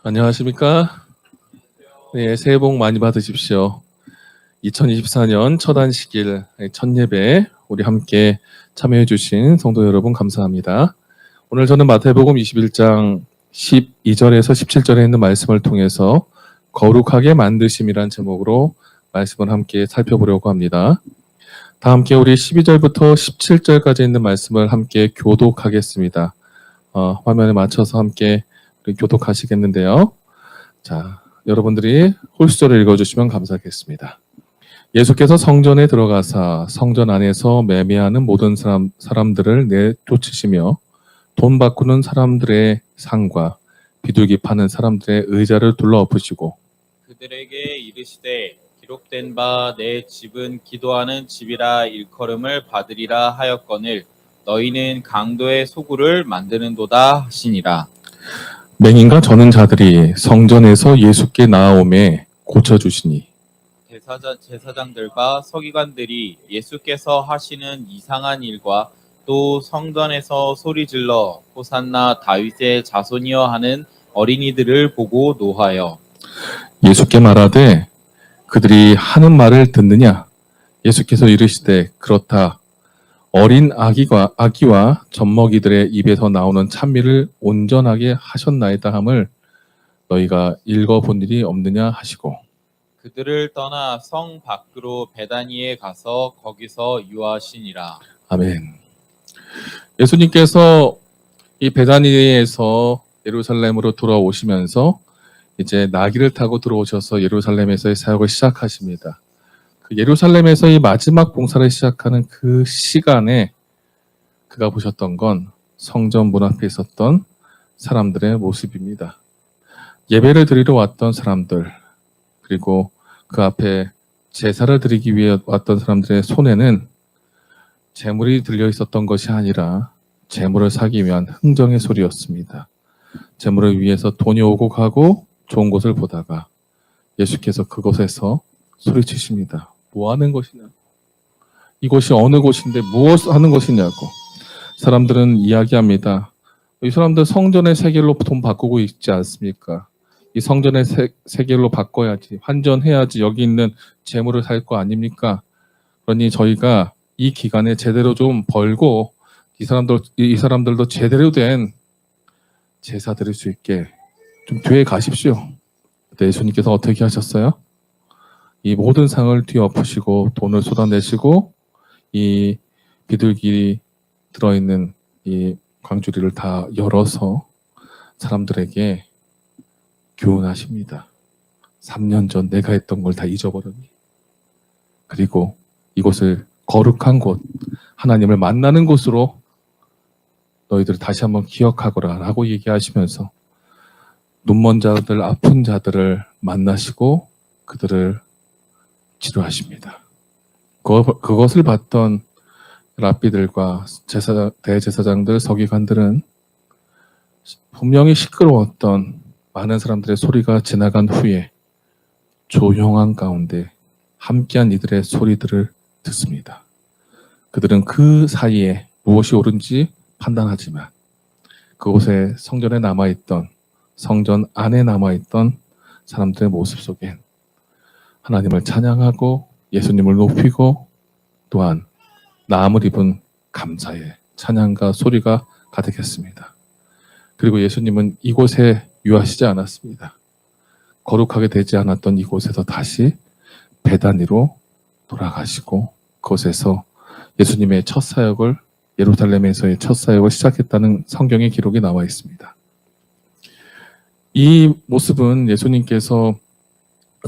안녕하십니까? 네, 새해 복 많이 받으십시오. 2024년 첫 안식일, 첫 예배, 우리 함께 참여해 주신 성도 여러분 감사합니다. 오늘 저는 마태복음 21장 12절에서 17절에 있는 말씀을 통해서 거룩하게 만드심이란 제목으로 말씀을 함께 살펴보려고 합니다. 다 함께 우리 12절부터 17절까지 있는 말씀을 함께 교독하겠습니다. 화면에 맞춰서 함께 우리 교독하시겠는데요. 자, 여러분들이 홀수절을 읽어주시면 감사하겠습니다. 예수께서 성전에 들어가사 성전 안에서 매매하는 모든 사람들을 내쫓으시며 돈 바꾸는 사람들의 상과 비둘기 파는 사람들의 의자를 둘러엎으시고 그들에게 이르시되 기록된 바 내 집은 기도하는 집이라 일컬음을 받으리라 하였거늘 너희는 강도의 소굴을 만드는도다 하시니라. 맹인과 저는 자들이 성전에서 예수께 나아오매 고쳐주시니 제사장들과 서기관들이 예수께서 하시는 이상한 일과 또 성전에서 소리질러 호산나 다윗의 자손이여 하는 어린이들을 보고 노하여 예수께 말하되 그들이 하는 말을 듣느냐? 예수께서 이르시되 그렇다. 어린 아기와 젖먹이들의 입에서 나오는 찬미를 온전하게 하셨나이다 함을 너희가 읽어본 일이 없느냐 하시고 그들을 떠나 성 밖으로 베다니에 가서 거기서 유하시니라. 아멘. 예수님께서 이 베다니에서 예루살렘으로 돌아오시면서 이제 나귀를 타고 들어오셔서 예루살렘에서의 사역을 시작하십니다. 그 예루살렘에서의 마지막 봉사를 시작하는 그 시간에 그가 보셨던 건 성전 문 앞에 있었던 사람들의 모습입니다. 예배를 드리러 왔던 사람들, 그리고 그 앞에 제사를 드리기 위해 왔던 사람들의 손에는 재물이 들려 있었던 것이 아니라 재물을 사기 위한 흥정의 소리였습니다. 재물을 위해서 돈이 오고 가고 좋은 곳을 보다가 예수께서 그곳에서 소리치십니다. 뭐 하는 것이냐? 이곳이 어느 곳인데 무엇 하는 것이냐고. 사람들은 이야기합니다. 이 사람들 성전의 세겔로 돈 바꾸고 있지 않습니까? 이 성전의 세겔로 바꿔야지, 환전해야지 여기 있는 재물을 살 거 아닙니까? 그러니 저희가 이 기간에 제대로 좀 벌고 이 사람들도 제대로 된 제사 드릴 수 있게 좀 뒤에 가십시오. 그때 예수님께서 어떻게 하셨어요? 이 모든 상을 뒤엎으시고 돈을 쏟아내시고 이 비둘기 들어있는 이 광주리를 다 열어서 사람들에게 교훈하십니다. 3년 전 내가 했던 걸 다 잊어버렸니? 그리고 이곳을 거룩한 곳, 하나님을 만나는 곳으로 너희들 다시 한번 기억하거라 라고 얘기하시면서 눈먼 자들, 아픈 자들을 만나시고 그들을 치료하십니다. 그것을 봤던 랍비들과 대제사장들, 서기관들은 분명히 시끄러웠던 많은 사람들의 소리가 지나간 후에 조용한 가운데 함께한 이들의 소리들을 듣습니다. 그들은 그 사이에 무엇이 옳은지 판단하지만 그곳에 성전에 남아있던, 성전 안에 남아있던 사람들의 모습 속엔 하나님을 찬양하고 예수님을 높이고 또한 나음을 입은 감사의 찬양과 소리가 가득했습니다. 그리고 예수님은 이곳에 유하시지 않았습니다. 거룩하게 되지 않았던 이곳에서 다시 베다니로 돌아가시고 그곳에서 예수님의 첫 사역을, 예루살렘에서의 첫 사역을 시작했다는 성경의 기록이 나와 있습니다. 이 모습은 예수님께서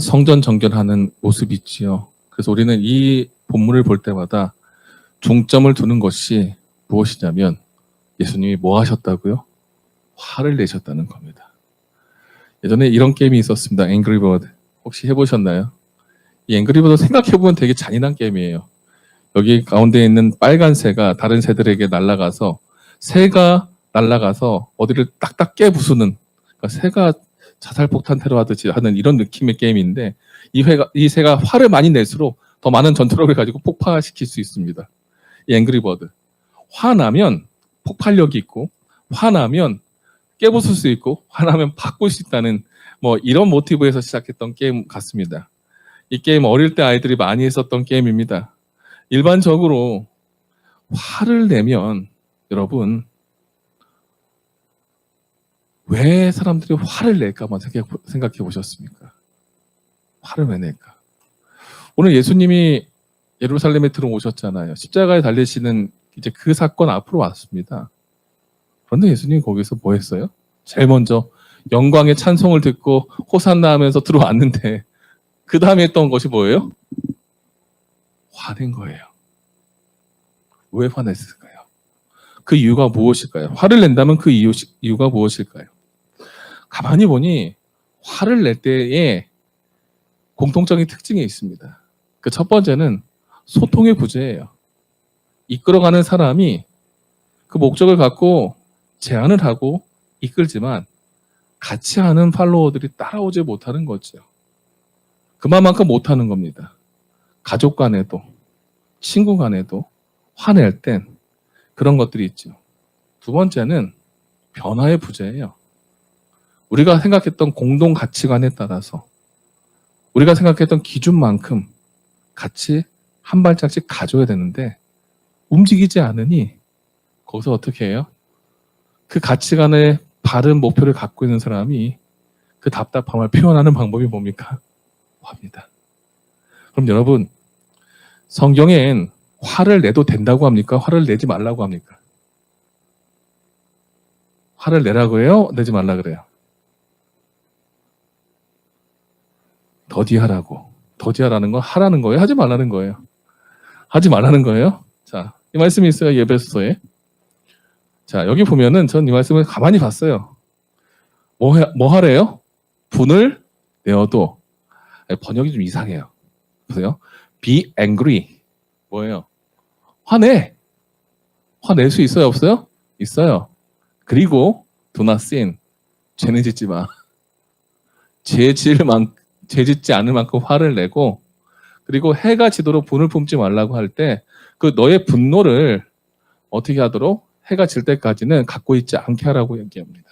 성전 정결하는 모습이 있지요. 그래서 우리는 이 본문을 볼 때마다 중점을 두는 것이 무엇이냐면 예수님이 뭐 하셨다고요? 화를 내셨다는 겁니다. 예전에 이런 게임이 있었습니다. 앵그리버드. 혹시 해보셨나요? 이 앵그리버드 생각해보면 되게 잔인한 게임이에요. 여기 가운데 있는 빨간 새가 다른 새들에게 날아가서 새가 날아가서 어디를 딱딱 깨부수는, 그러니까 새가 자살폭탄 테러 하듯이 하는 이런 느낌의 게임인데 이 새가 화를 많이 낼수록 더 많은 전투력을 가지고 폭파시킬 수 있습니다. 이 앵그리버드. 화나면 폭발력이 있고 화나면 깨부술 수 있고 화나면 바꿀 수 있다는 뭐 이런 모티브에서 시작했던 게임 같습니다. 이 게임 어릴 때 아이들이 많이 했었던 게임입니다. 일반적으로 화를 내면 여러분 왜 사람들이 화를 낼까 한번 생각해 보셨습니까? 화를 왜 낼까? 오늘 예수님이 예루살렘에 들어오셨잖아요. 십자가에 달리시는 이제 그 사건 앞으로 왔습니다. 그런데 예수님이 거기서 뭐 했어요? 제일 먼저 영광의 찬송을 듣고 호산나 하면서 들어왔는데 그 다음에 했던 것이 뭐예요? 화낸 거예요. 왜 화냈을까요? 그 이유가 무엇일까요? 화를 낸다면 그 이유가 무엇일까요? 가만히 보니 화를 낼 때에 공통적인 특징이 있습니다. 그 첫 번째는 소통의 부재예요. 이끌어가는 사람이 그 목적을 갖고 제안을 하고 이끌지만 같이 하는 팔로워들이 따라오지 못하는 거죠. 그만큼 못하는 겁니다. 가족 간에도 친구 간에도 화낼 땐 그런 것들이 있죠. 두 번째는 변화의 부재예요. 우리가 생각했던 공동 가치관에 따라서 우리가 생각했던 기준만큼 같이 한 발짝씩 가져야 되는데 움직이지 않으니 거기서 어떻게 해요? 그 가치관의 바른 목표를 갖고 있는 사람이 그 답답함을 표현하는 방법이 뭡니까? 화입니다. 그럼 여러분, 성경엔 화를 내도 된다고 합니까? 화를 내지 말라고 합니까? 화를 내라고 해요? 내지 말라 그래요? 더디하라고. 더디하라는 건 하라는 거예요? 하지 말라는 거예요? 하지 말라는 거예요? 자, 이 말씀이 있어요. 예배소서에. 자, 여기 보면은 전 이 말씀을 가만히 봤어요. 뭐 하래요? 분을 내어도. 번역이 좀 이상해요. 보세요. Be angry. 뭐예요? 화내. 화낼 수 있어요? 없어요? 있어요. 그리고 do not sin. 죄는 짓지 마. 죄 짓지 않을 만큼 화를 내고, 그리고 해가 지도록 분을 품지 말라고 할 때 그 너의 분노를 어떻게 하도록 해가 질 때까지는 갖고 있지 않게 하라고 얘기합니다.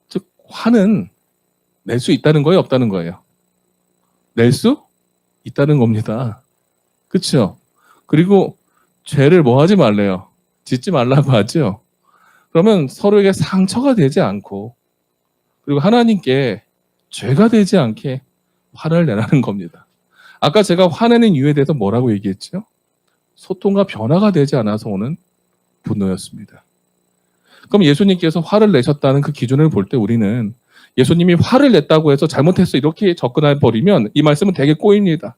즉 화는 낼 수 있다는 거예요? 없다는 거예요? 낼 수 있다는 겁니다. 그렇죠? 그리고 죄를 뭐 하지 말래요? 짓지 말라고 하죠. 그러면 서로에게 상처가 되지 않고 그리고 하나님께 죄가 되지 않게 화를 내라는 겁니다. 아까 제가 화내는 이유에 대해서 뭐라고 얘기했죠? 소통과 변화가 되지 않아서 오는 분노였습니다. 그럼 예수님께서 화를 내셨다는 그 기준을 볼 때 우리는 예수님이 화를 냈다고 해서 잘못했어 이렇게 접근해 버리면 이 말씀은 되게 꼬입니다.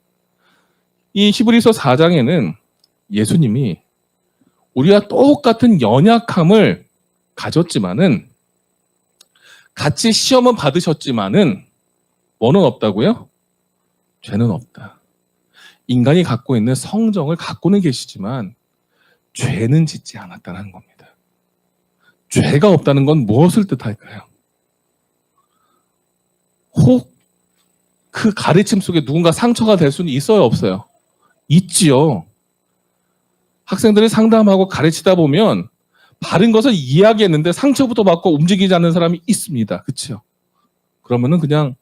이 히브리서 4장에는 예수님이 우리와 똑같은 연약함을 가졌지만은 같이 시험은 받으셨지만은 뭐는 없다고요? 죄는 없다. 인간이 갖고 있는 성정을 갖고는 계시지만 죄는 짓지 않았다는 겁니다. 죄가 없다는 건 무엇을 뜻할까요? 혹 그 가르침 속에 누군가 상처가 될 수는 있어요, 없어요? 있지요. 학생들이 상담하고 가르치다 보면 바른 것을 이야기했는데 상처부터 받고 움직이지 않는 사람이 있습니다. 그렇죠? 그러면은 그냥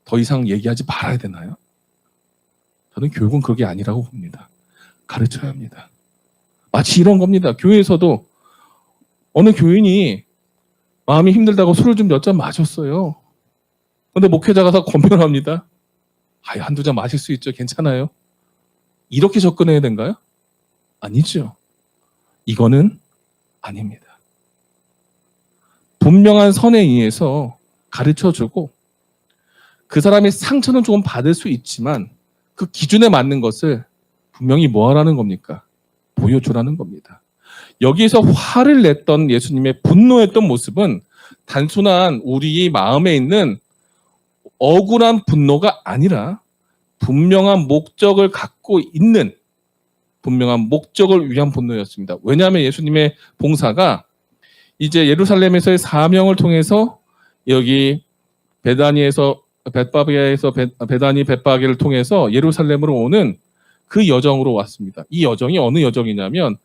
더 이상 얘기하지 말아야 되나요? 저는 교육은 그게 아니라고 봅니다. 가르쳐야 합니다. 마치 이런 겁니다. 교회에서도 어느 교인이 마음이 힘들다고 술을 좀 몇 잔 마셨어요. 근데 목회자가 다 권면합니다. 한두 잔 마실 수 있죠. 괜찮아요. 이렇게 접근해야 된가요? 아니죠. 이거는 아닙니다. 분명한 선에 의해서 가르쳐주고 그 사람이 상처는 조금 받을 수 있지만 그 기준에 맞는 것을 분명히 뭐 하라는 겁니까? 보여주라는 겁니다. 여기에서 화를 냈던 예수님의 분노했던 모습은 단순한 우리 마음에 있는 억울한 분노가 아니라 분명한 목적을 갖고 있는 분명한 목적을 위한 분노였습니다. 왜냐하면 예수님의 봉사가 이제 예루살렘에서의 사명을 통해서 여기 베다니에서 베다니 벳바게를 통해서 예루살렘으로 오는 그 여정으로 왔습니다. 이 여정이 어느 여정이냐면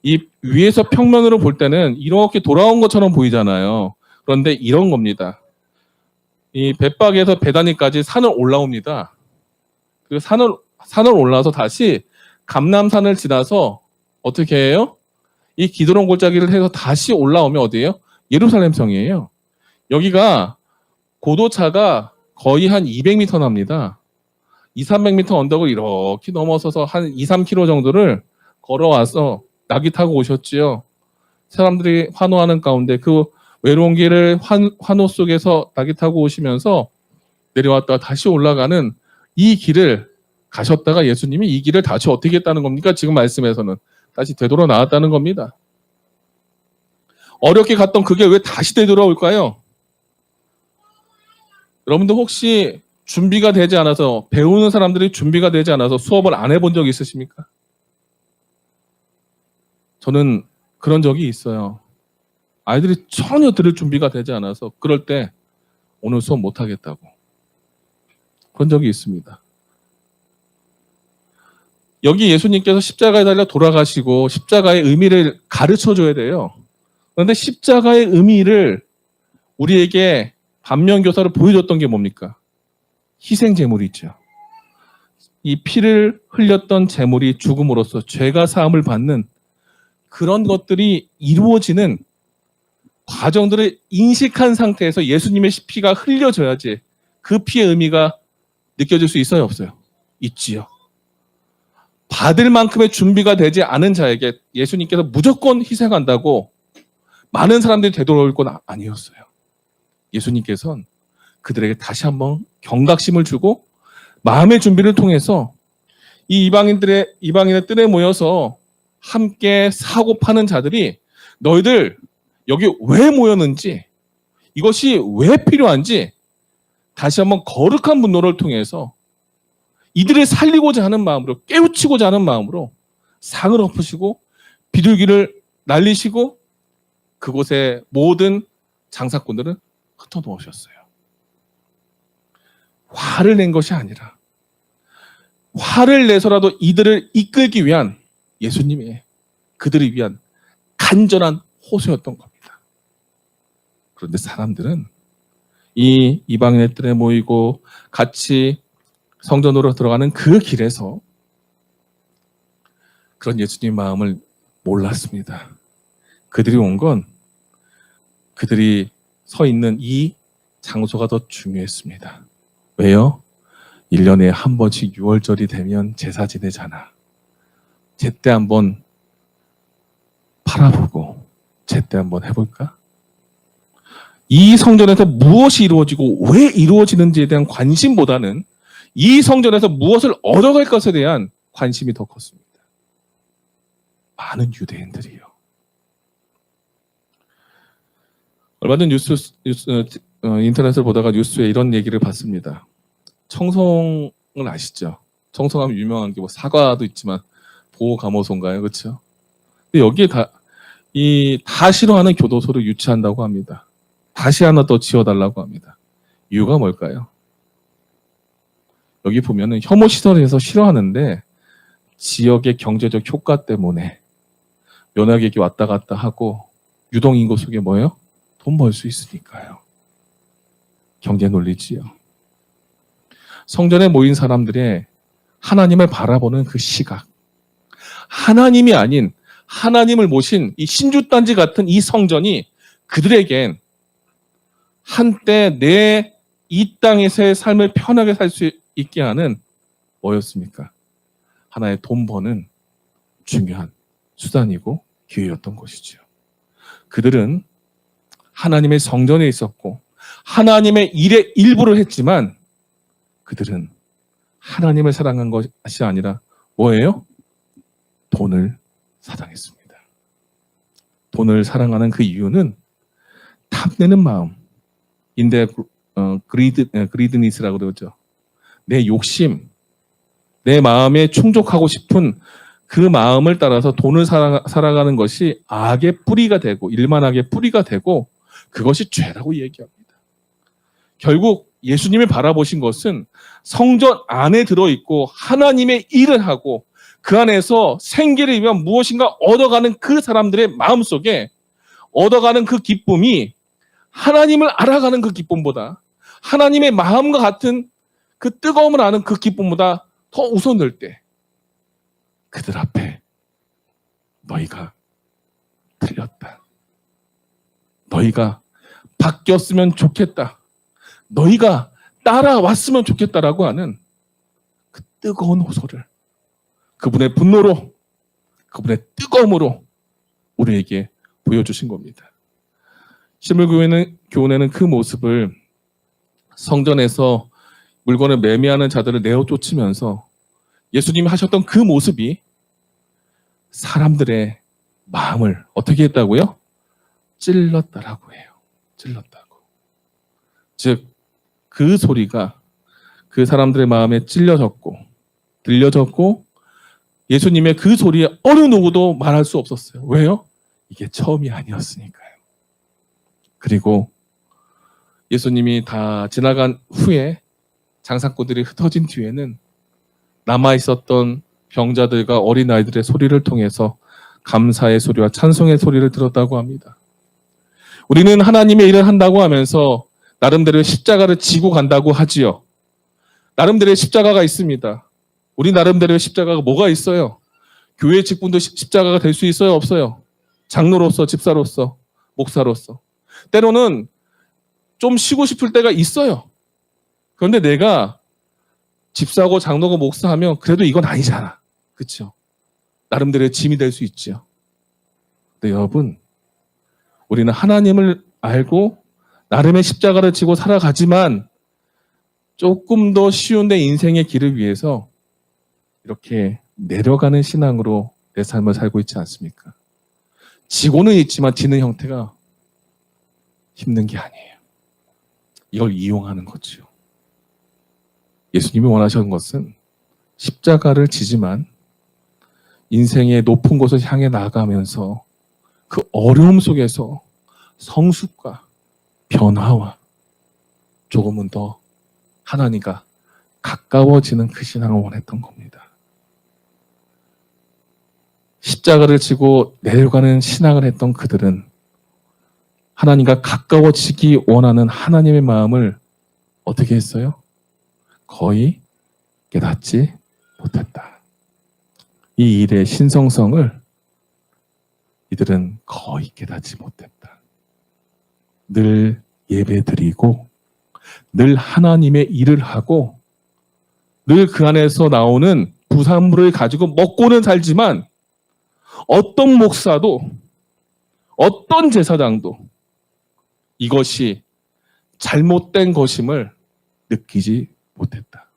이 위에서 평면으로 볼 때는 이렇게 돌아온 것처럼 보이잖아요. 그런데 이런 겁니다. 이 벳박에서 베다니까지 산을 올라옵니다. 그 산을 올라서 다시 감람산을 지나서 어떻게 해요? 이 기드론 골짜기를 해서 다시 올라오면 어디예요? 예루살렘 성이에요. 여기가 고도차가 거의 한 200m 납니다. 2, 300m 언덕을 이렇게 넘어서서 한 2, 3km 정도를 걸어와서 낙이 타고 오셨지요. 사람들이 환호하는 가운데 그 외로운 길을 환호 속에서 낙이 타고 오시면서 내려왔다가 다시 올라가는 이 길을 가셨다가 예수님이 이 길을 다시 어떻게 했다는 겁니까? 지금 말씀에서는 다시 되돌아 나왔다는 겁니다. 어렵게 갔던 그게 왜 다시 되돌아올까요? 여러분들 혹시 준비가 되지 않아서, 배우는 사람들이 준비가 되지 않아서 수업을 안 해본 적 있으십니까? 저는 그런 적이 있어요. 아이들이 전혀 들을 준비가 되지 않아서 그럴 때 오늘 수업 못 하겠다고. 그런 적이 있습니다. 여기 예수님께서 십자가에 달려 돌아가시고 십자가의 의미를 가르쳐 줘야 돼요. 그런데 십자가의 의미를 우리에게 반면교사로 보여줬던 게 뭡니까? 희생 제물이죠. 이 피를 흘렸던 제물이 죽음으로써 죄가 사함을 받는 그런 것들이 이루어지는 과정들을 인식한 상태에서 예수님의 피가 흘려져야지 그 피의 의미가 느껴질 수 있어요, 없어요? 있지요. 받을 만큼의 준비가 되지 않은 자에게 예수님께서 무조건 희생한다고 많은 사람들이 되돌아올 건 아니었어요. 예수님께서는 그들에게 다시 한번 경각심을 주고 마음의 준비를 통해서 이 이방인의 뜰에 모여서 함께 사고 파는 자들이 너희들 여기 왜 모였는지, 이것이 왜 필요한지 다시 한번 거룩한 분노를 통해서 이들을 살리고자 하는 마음으로, 깨우치고자 하는 마음으로 상을 엎으시고 비둘기를 날리시고 그곳에 모든 장사꾼들은 흩어놓으셨어요. 화를 낸 것이 아니라 화를 내서라도 이들을 이끌기 위한 예수님의, 그들을 위한 간절한 호소였던 겁니다. 그런데 사람들은 이 이방인의 뜰에 모이고 같이 성전으로 들어가는 그 길에서 그런 예수님 마음을 몰랐습니다. 그들이 온 건 그들이 서 있는 이 장소가 더 중요했습니다. 왜요? 1년에 한 번씩 6월절이 되면 제사 지내잖아. 제때 한번 팔아보고 제때 한번 해볼까? 이 성전에서 무엇이 이루어지고 왜 이루어지는지에 대한 관심보다는 이 성전에서 무엇을 얻어갈 것에 대한 관심이 더 컸습니다. 많은 유대인들이요. 얼마 전 인터넷을 보다가 뉴스에 이런 얘기를 봤습니다. 청송을 아시죠? 청송하면 유명한 게 뭐 사과도 있지만 보호감호소인가요? 그렇죠? 근데 여기에 다 싫어하는 교도소를 유치한다고 합니다. 다시 하나 더 지어달라고 합니다. 이유가 뭘까요? 여기 보면은 혐오 시설에서 싫어하는데 지역의 경제적 효과 때문에 면학에게 왔다 갔다 하고 유동인구 속에 뭐예요? 돈 벌 수 있으니까요. 경제 논리지요. 성전에 모인 사람들의 하나님을 바라보는 그 시각, 하나님이 아닌 하나님을 모신 이 신주단지 같은 이 성전이 그들에겐 한때 내 이 땅에서의 삶을 편하게 살 수 있게 하는 뭐였습니까? 하나의 돈 버는 중요한 수단이고 기회였던 것이죠. 그들은 하나님의 성전에 있었고 하나님의 일의 일부를 했지만 그들은 하나님을 사랑한 것이 아니라 뭐예요? 돈을 사랑했습니다. 돈을 사랑하는 그 이유는 탐내는 마음인데 그리드니스라고 그러죠. 내 욕심, 내 마음에 충족하고 싶은 그 마음을 따라서 돈을 살아가는 것이 악의 뿌리가 되고 일만악의 뿌리가 되고 그것이 죄라고 얘기합니다. 결국 예수님을 바라보신 것은 성전 안에 들어있고 하나님의 일을 하고 그 안에서 생기를 위한 무엇인가 얻어가는 그 사람들의 마음속에 얻어가는 그 기쁨이 하나님을 알아가는 그 기쁨보다 하나님의 마음과 같은 그 뜨거움을 아는 그 기쁨보다 더 우선될 때 그들 앞에 너희가 틀렸다. 너희가 바뀌었으면 좋겠다. 너희가 따라왔으면 좋겠다라고 하는 그 뜨거운 호소를 그분의 분노로 그분의 뜨거움으로 우리에게 보여주신 겁니다. 실물교훈에는 그 모습을 성전에서 물건을 매매하는 자들을 내어 쫓으면서 예수님이 하셨던 그 모습이 사람들의 마음을 어떻게 했다고요? 찔렀다라고 해요. 찔렀다고. 즉, 그 소리가 그 사람들의 마음에 찔려졌고 들려졌고 예수님의 그 소리에 어느 누구도 말할 수 없었어요. 왜요? 이게 처음이 아니었으니까요. 그리고 예수님이 다 지나간 후에 장사꾼들이 흩어진 뒤에는 남아있었던 병자들과 어린아이들의 소리를 통해서 감사의 소리와 찬송의 소리를 들었다고 합니다. 우리는 하나님의 일을 한다고 하면서 나름대로 십자가를 지고 간다고 하지요. 나름대로의 십자가가 있습니다. 우리 나름대로의 십자가가 뭐가 있어요? 교회 직분도 십자가가 될 수 있어요? 없어요? 장로로서, 집사로서, 목사로서. 때로는 좀 쉬고 싶을 때가 있어요. 그런데 내가 집사고 장로고 목사하면 그래도 이건 아니잖아. 그렇죠? 나름대로의 짐이 될 수 있죠. 근데 여러분, 우리는 하나님을 알고 나름의 십자가를 지고 살아가지만 조금 더 쉬운 내 인생의 길을 위해서 이렇게 내려가는 신앙으로 내 삶을 살고 있지 않습니까? 지고는 있지만 지는 형태가 힘든 게 아니에요. 이걸 이용하는 거죠. 예수님이 원하시는 것은 십자가를 지지만 인생의 높은 곳을 향해 나가면서 그 어려움 속에서 성숙과 변화와 조금은 더 하나님과 가까워지는 그 신앙을 원했던 겁니다. 십자가를 지고 내려가는 신앙을 했던 그들은 하나님과 가까워지기 원하는 하나님의 마음을 어떻게 했어요? 거의 깨닫지 못했다. 이 일의 신성성을 이들은 거의 깨닫지 못했다. 늘 예배드리고 늘 하나님의 일을 하고 늘 그 안에서 나오는 부산물을 가지고 먹고는 살지만 어떤 목사도 어떤 제사장도 이것이 잘못된 것임을 느끼지 못했다.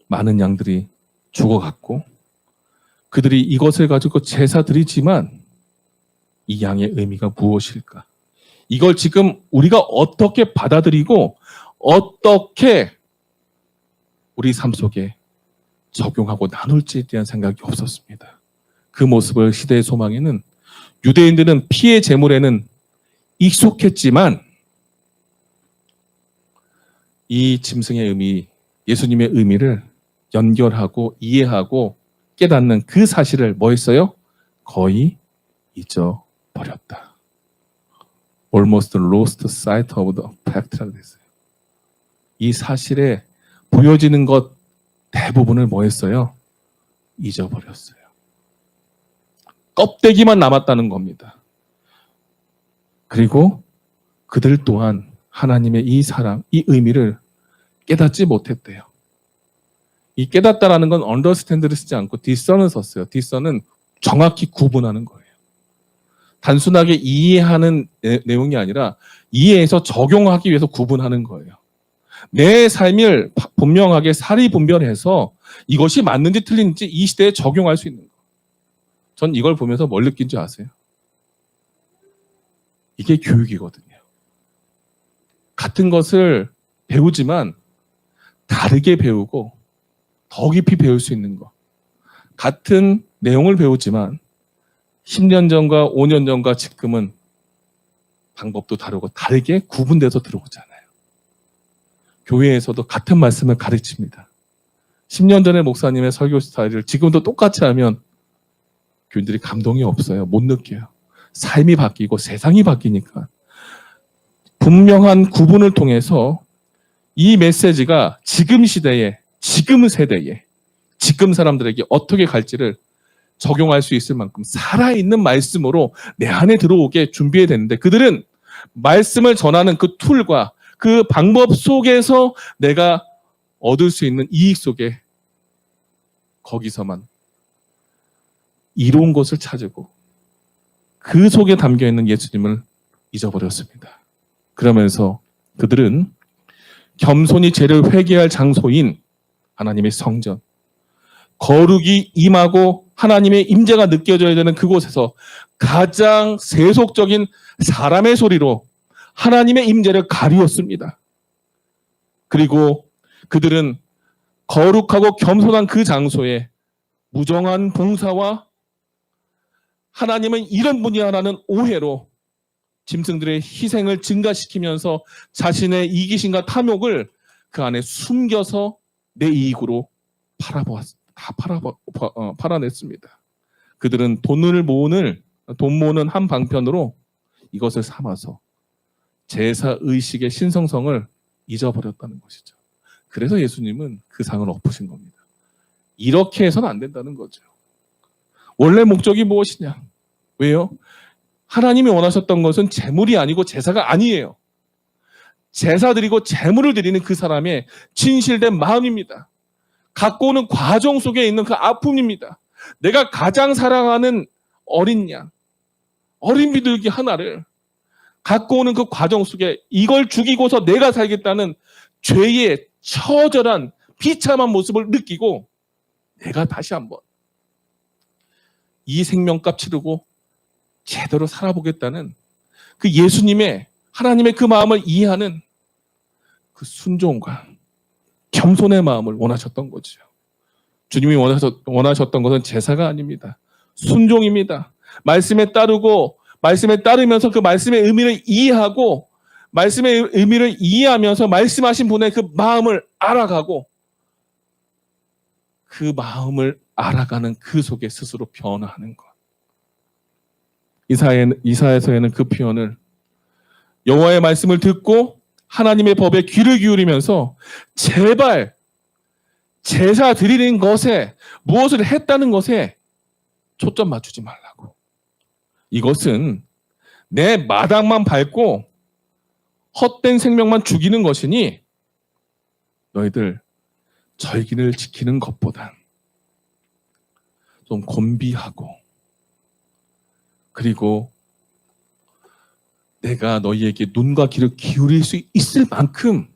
많은 양들이 죽어갔고 그들이 이것을 가지고 제사 드리지만 이 양의 의미가 무엇일까? 이걸 지금 우리가 어떻게 받아들이고 어떻게 우리 삶 속에 적용하고 나눌지에 대한 생각이 없었습니다. 그 모습을 시대의 소망에는 유대인들은 피의 제물에는 익숙했지만 이 짐승의 의미, 예수님의 의미를 연결하고 이해하고 깨닫는 그 사실을 뭐 했어요? 거의 잊어버렸다. Almost lost sight of the fact라고 했어요. 이 사실에 보여지는 것 대부분을 뭐 했어요? 잊어버렸어요. 껍데기만 남았다는 겁니다. 그리고 그들 또한 하나님의 이 사랑, 이 의미를 깨닫지 못했대요. 이 깨닫다라는 건 understand를 쓰지 않고 discern을 썼어요. discern은 정확히 구분하는 거예요. 단순하게 이해하는 내용이 아니라 이해해서 적용하기 위해서 구분하는 거예요. 내 삶을 분명하게 사리분별해서 이것이 맞는지 틀린지 이 시대에 적용할 수 있는 거. 전 이걸 보면서 뭘 느낀 줄 아세요? 이게 교육이거든요. 같은 것을 배우지만 다르게 배우고 더 깊이 배울 수 있는 것. 같은 내용을 배우지만 10년 전과 5년 전과 지금은 방법도 다르고 다르게 구분돼서 들어오잖아요. 교회에서도 같은 말씀을 가르칩니다. 10년 전에 목사님의 설교 스타일을 지금도 똑같이 하면 교인들이 감동이 없어요. 못 느껴요. 삶이 바뀌고 세상이 바뀌니까. 분명한 구분을 통해서 이 메시지가 지금 시대에, 지금 세대에, 지금 사람들에게 어떻게 갈지를 적용할 수 있을 만큼 살아있는 말씀으로 내 안에 들어오게 준비해야 되는데, 그들은 말씀을 전하는 그 툴과 그 방법 속에서 내가 얻을 수 있는 이익 속에 거기서만 이로운 것을 찾고 그 속에 담겨있는 예수님을 잊어버렸습니다. 그러면서 그들은 겸손히 죄를 회개할 장소인 하나님의 성전, 거룩이 임하고 하나님의 임재가 느껴져야 되는 그곳에서 가장 세속적인 사람의 소리로 하나님의 임재를 가리웠습니다. 그리고 그들은 거룩하고 겸손한 그 장소에 무정한 봉사와 하나님은 이런 분이야라는 오해로 짐승들의 희생을 증가시키면서 자신의 이기심과 탐욕을 그 안에 숨겨서 내 이익으로 팔아냈습니다. 그들은 돈 모으는 한 방편으로 이것을 삼아서 제사 의식의 신성성을 잊어버렸다는 것이죠. 그래서 예수님은 그 상을 엎으신 겁니다. 이렇게 해서는 안 된다는 거죠. 원래 목적이 무엇이냐? 왜요? 하나님이 원하셨던 것은 제물이 아니고 제사가 아니에요. 제사 드리고 제물을 드리는 그 사람의 진실된 마음입니다. 갖고 오는 과정 속에 있는 그 아픔입니다. 내가 가장 사랑하는 어린 양, 어린 비둘기 하나를 갖고 오는 그 과정 속에 이걸 죽이고서 내가 살겠다는 죄의 처절한 비참한 모습을 느끼고 내가 다시 한번 이 생명값 치르고 제대로 살아보겠다는 그 예수님의 하나님의 그 마음을 이해하는 그 순종과 겸손의 마음을 원하셨던 거죠. 주님이 원하셨던 것은 제사가 아닙니다. 순종입니다. 말씀에 따르면서 그 말씀의 의미를 이해하고 말씀의 의미를 이해하면서 말씀하신 분의 그 마음을 알아가고 그 마음을 알아가는 그 속에 스스로 변화하는 것. 이사야서에는 그 표현을 여호와의 말씀을 듣고 하나님의 법에 귀를 기울이면서 제발 제사 드리는 것에 무엇을 했다는 것에 초점 맞추지 말라고. 이것은 내 마당만 밟고 헛된 생명만 죽이는 것이니 너희들 절기를 지키는 것보단 좀 곤비하고 그리고 내가 너희에게 눈과 귀를 기울일 수 있을 만큼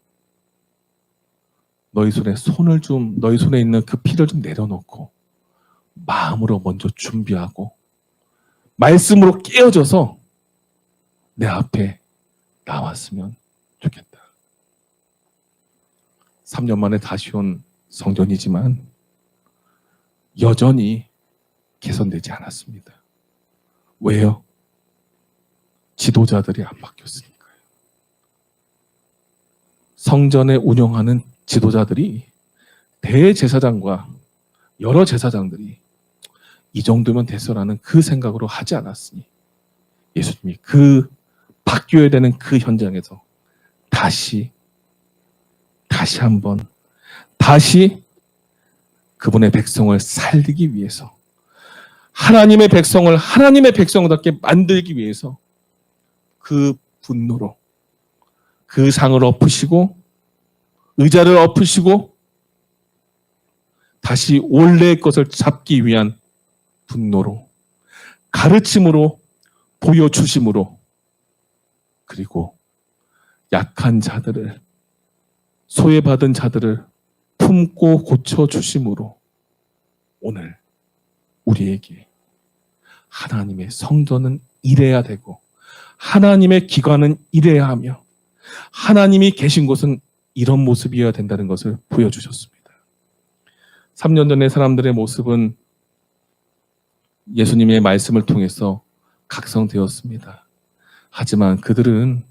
너희 손에 있는 그 피를 좀 내려놓고 마음으로 먼저 준비하고 말씀으로 깨어져서 내 앞에 나왔으면 좋겠다. 3년 만에 다시 온 성전이지만 여전히 개선되지 않았습니다. 왜요? 지도자들이 안 바뀌었으니까요. 성전에 운영하는 지도자들이 대제사장과 여러 제사장들이 이 정도면 됐어라는 그 생각으로 하지 않았으니 예수님이 그 바뀌어야 되는 그 현장에서 다시 한번 그분의 백성을 살리기 위해서 하나님의 백성을 하나님의 백성답게 만들기 위해서 그 분노로 그 상을 엎으시고 의자를 엎으시고 다시 원래의 것을 잡기 위한 분노로 가르침으로 보여주심으로 그리고 약한 자들을 소외받은 자들을 품고 고쳐주심으로 오늘 우리에게 하나님의 성전은 이래야 되고 하나님의 기관은 이래야 하며 하나님이 계신 곳은 이런 모습이어야 된다는 것을 보여주셨습니다. 3년 전의 사람들의 모습은 예수님의 말씀을 통해서 각성되었습니다. 하지만 그들은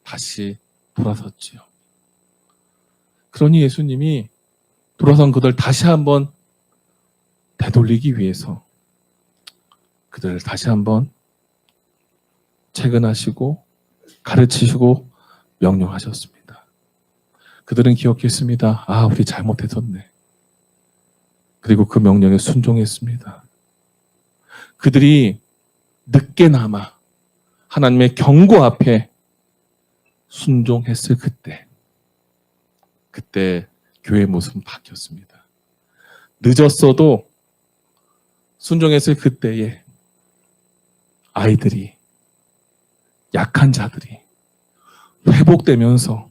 다시 돌아섰지요. 그러니 예수님이 돌아선 그들 다시 한번 되돌리기 위해서 그들을 다시 한번 체근하시고 가르치시고 명령하셨습니다. 그들은 기억했습니다. 아, 우리 잘못했었네. 그리고 그 명령에 순종했습니다. 그들이 늦게나마 하나님의 경고 앞에 순종했을 그때 교회의 모습은 바뀌었습니다. 늦었어도 순종했을 그때에 아이들이, 약한 자들이 회복되면서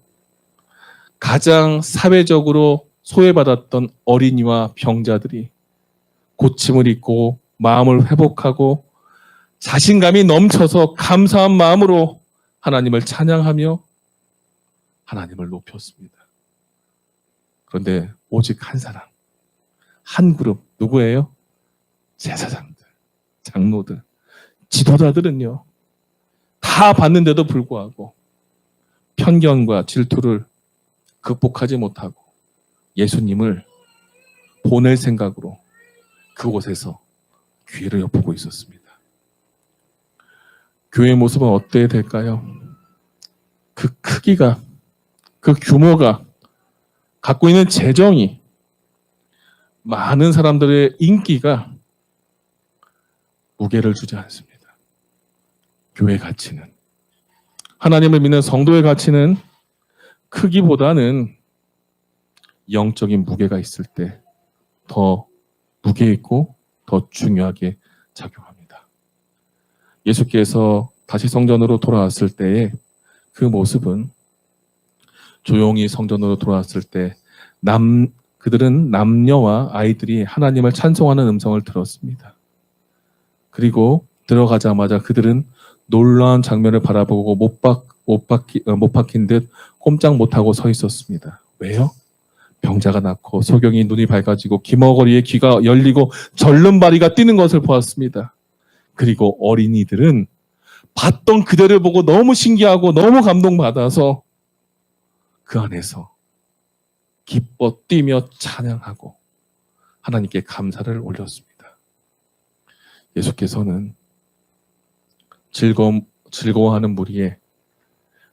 가장 사회적으로 소외받았던 어린이와 병자들이 고침을 입고 마음을 회복하고 자신감이 넘쳐서 감사한 마음으로 하나님을 찬양하며 하나님을 높였습니다. 그런데 오직 한 사람, 한 그룹, 누구예요? 제사장들, 장로들, 지도자들은요, 다 봤는데도 불구하고 편견과 질투를 극복하지 못하고 예수님을 보낼 생각으로 그곳에서 귀를 엿보고 있었습니다. 교회의 모습은 어때야 될까요? 그 크기가, 그 규모가, 갖고 있는 재정이, 많은 사람들의 인기가 무게를 주지 않습니다. 교회의 가치는, 하나님을 믿는 성도의 가치는 크기보다는 영적인 무게가 있을 때 더 무게 있고 더 중요하게 작용합니다. 예수께서 다시 성전으로 돌아왔을 때의 그 모습은, 조용히 성전으로 돌아왔을 때 그들은 남녀와 아이들이 하나님을 찬송하는 음성을 들었습니다. 그리고 들어가자마자 그들은 놀라운 장면을 바라보고 못 박힌 듯 꼼짝 못하고 서 있었습니다. 왜요? 병자가 낫고 소경이 눈이 밝아지고 기머거리에 귀가 열리고 절름발이가 뛰는 것을 보았습니다. 그리고 어린이들은 봤던 그대를 보고 너무 신기하고 너무 감동받아서 그 안에서 기뻐 뛰며 찬양하고 하나님께 감사를 올렸습니다. 예수께서는 즐거워하는 무리에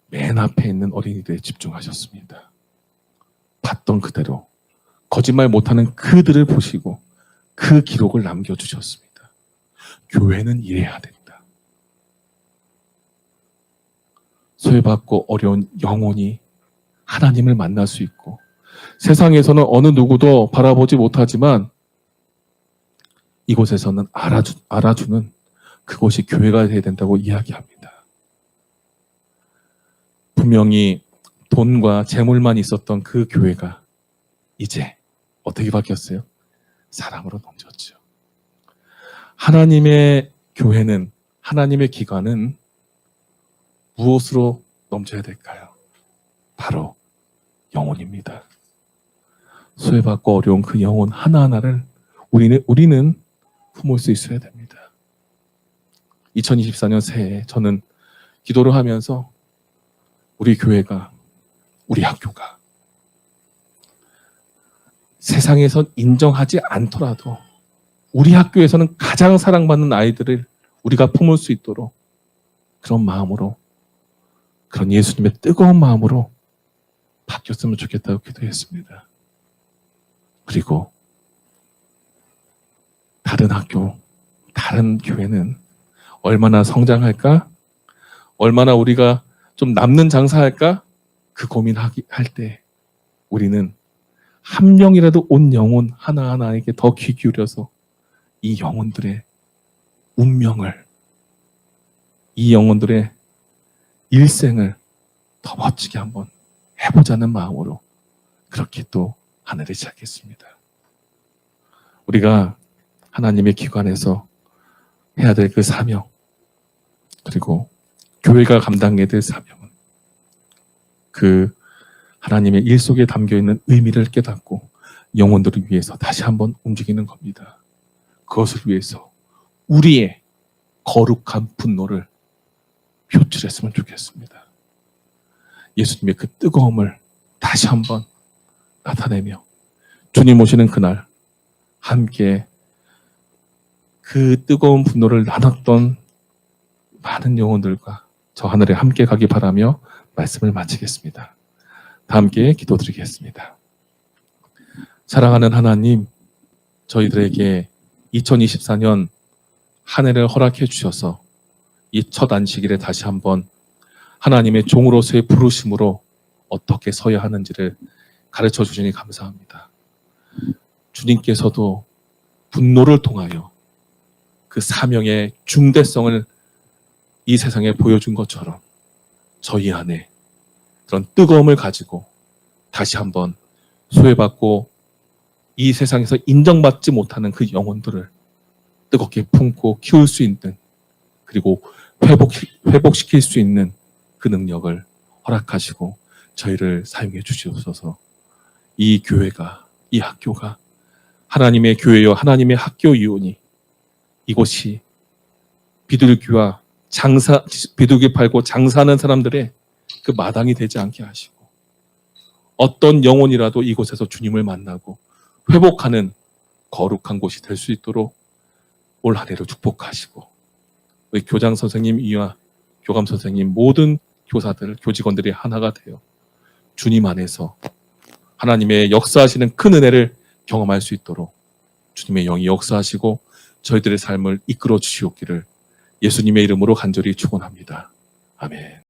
맨 앞에 있는 어린이들에 집중하셨습니다. 봤던 그대로 거짓말 못하는 그들을 보시고 그 기록을 남겨주셨습니다. 교회는 이래야 된다. 소외받고 어려운 영혼이 하나님을 만날 수 있고, 세상에서는 어느 누구도 바라보지 못하지만 이곳에서는 알아주는 그곳이 교회가 되어야 된다고 이야기합니다. 분명히 돈과 재물만 있었던 그 교회가 이제 어떻게 바뀌었어요? 사랑으로 넘쳤죠. 하나님의 교회는, 하나님의 기관은 무엇으로 넘쳐야 될까요? 바로 영혼입니다. 소외받고 어려운 그 영혼 하나하나를 우리는 품을 수 있어야 됩니다. 2024년 새해 저는 기도를 하면서 우리 교회가, 우리 학교가 세상에선 인정하지 않더라도 우리 학교에서는 가장 사랑받는 아이들을 우리가 품을 수 있도록 그런 마음으로, 그런 예수님의 뜨거운 마음으로 바뀌었으면 좋겠다고 기도했습니다. 그리고 다른 학교, 다른 교회는 얼마나 성장할까? 얼마나 우리가 좀 남는 장사할까? 그 고민할 때 우리는 한 명이라도 온 영혼 하나하나에게 더 귀 기울여서 이 영혼들의 운명을, 이 영혼들의 일생을 더 멋지게 한번 해보자는 마음으로 그렇게 또 하늘을 시작했습니다. 우리가 하나님의 기관에서 해야 될 그 사명, 그리고 교회가 감당해야 될 사명은 그 하나님의 일 속에 담겨있는 의미를 깨닫고 영혼들을 위해서 다시 한번 움직이는 겁니다. 그것을 위해서 우리의 거룩한 분노를 표출했으면 좋겠습니다. 예수님의 그 뜨거움을 다시 한번 나타내며 주님 오시는 그날 함께 그 뜨거운 분노를 나눴던 많은 영혼들과 저 하늘에 함께 가기 바라며 말씀을 마치겠습니다. 다 함께 기도드리겠습니다. 사랑하는 하나님, 저희들에게 2024년 한 해를 허락해 주셔서 이 첫 안식일에 다시 한번 하나님의 종으로서의 부르심으로 어떻게 서야 하는지를 가르쳐 주시니 감사합니다. 주님께서도 분노를 통하여 그 사명의 중대성을 이 세상에 보여준 것처럼 저희 안에 그런 뜨거움을 가지고 다시 한번 소외받고 이 세상에서 인정받지 못하는 그 영혼들을 뜨겁게 품고 키울 수 있는, 그리고 회복시킬 수 있는 그 능력을 허락하시고 저희를 사용해 주시옵소서. 이 교회가, 이 학교가 하나님의 교회여 하나님의 학교이오니 이곳이 비둘기와 비둘기 팔고 장사하는 사람들의 그 마당이 되지 않게 하시고, 어떤 영혼이라도 이곳에서 주님을 만나고 회복하는 거룩한 곳이 될 수 있도록 올 한 해를 축복하시고, 우리 교장 선생님 이와 교감 선생님 모든 교사들, 교직원들이 하나가 되어 주님 안에서 하나님의 역사하시는 큰 은혜를 경험할 수 있도록 주님의 영이 역사하시고 저희들의 삶을 이끌어 주시옵기를 예수님의 이름으로 간절히 축원합니다. 아멘.